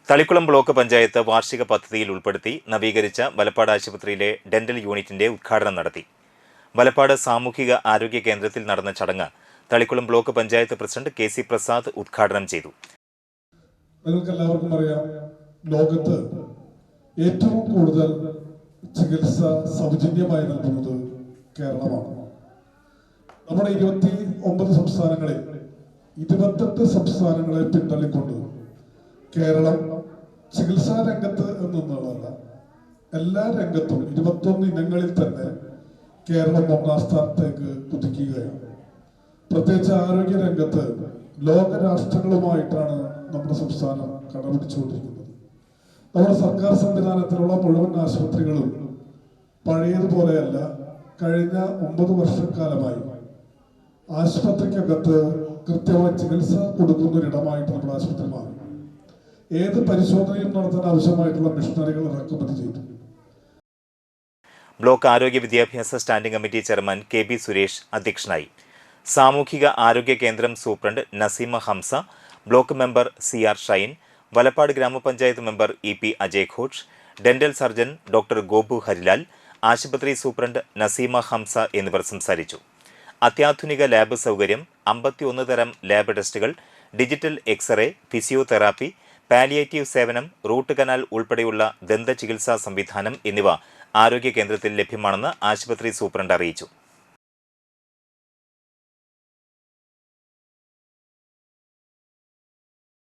Thalikkulam block panchayat വാർഷിക പദ്ധതിയിൽ ഉൾപ്പെടുത്തി നവീകരിച്ച വലപ്പാട് ആശുപത്രിയിലെ ഡെന്റൽ യൂണിറ്റിന്റെ ഉദ്ഘാടനം നടത്തി. വലപ്പാട് സാമൂഹിക ആരോഗ്യ കേന്ദ്രത്തിൽ നടന്ന ചടങ്ങ് Thalikkulam block panchayat president K C. Prasad ഉദ്ഘാടനം ചെയ്തു. നിങ്ങൾക്കെല്ലാവർക്കും അറിയാം, ലോകത്ത് ഏറ്റവും കൂടുതൽ ചികിത്സ സൗജന്യമായി നൽകുന്നത് കേരളമാണ്. നമ്മുടെ 29 സംസ്ഥാനങ്ങളിൽ 28 സംസ്ഥാനങ്ങളെ പിന്തള്ളിക്കൊണ്ട് കേരളം ചികിത്സാ രംഗത്ത് എന്നുള്ളതല്ല, എല്ലാ രംഗത്തും 21 ഇനങ്ങളിൽ തന്നെ കേരളം 1ാം സ്ഥാനത്തേക്ക് കുതിക്കുകയാണ്. പ്രത്യേകിച്ച് ആരോഗ്യ രംഗത്ത് ലോകരാഷ്ട്രങ്ങളുമായിട്ടാണ് നമ്മുടെ സംസ്ഥാനം കടപിടിച്ചുകൊണ്ടിരിക്കുന്നത്. നമ്മുടെ സർക്കാർ സംവിധാനത്തിലുള്ള മുഴുവൻ ആശുപത്രികളും പഴയതുപോലെയല്ല. കഴിഞ്ഞ 9 വർഷക്കാലമായി ആശുപത്രിക്കകത്ത് കൃത്യമായ ചികിത്സ കൊടുക്കുന്നൊരിടമായിട്ട് നമ്മുടെ ആശുപത്രി മാറി. ഏത് പരിശോധനയും നടത്താൻ ആവശ്യമായിട്ടുള്ള മിഷനറികൾ ഇറക്കുമതി ചെയ്തു. ബ്ലോക്ക് ആരോഗ്യ വിദ്യാഭ്യാസ standing committee chairman K B. Suresh അധ്യക്ഷനായി. സാമൂഹിക ആരോഗ്യ കേന്ദ്രം superintendent Naseema Hamsa, block member C R. Shine, Valappad grama panchayat member E P. Ajay Ghosh, dental surgeon doctor Gopu Harilal, ആശുപത്രി സൂപ്രണ്ട് നസീമ ഹംസ എന്നിവർ സംസാരിച്ചു. അത്യാധുനിക ലാബ് സൗകര്യം, 51 തരം ലാബ് ടെസ്റ്റുകൾ, ഡിജിറ്റൽ എക്സ്റേ, ഫിസിയോതെറാപ്പി, പാലിയേറ്റീവ് സേവനം, റൂട്ട് കനാൽ ഉൾപ്പെടെയുള്ള ദന്ത ചികിത്സാ സംവിധാനം എന്നിവ ആരോഗ്യ കേന്ദ്രത്തിൽ ലഭ്യമാണെന്ന് ആശുപത്രി സൂപ്രണ്ട് അറിയിച്ചു.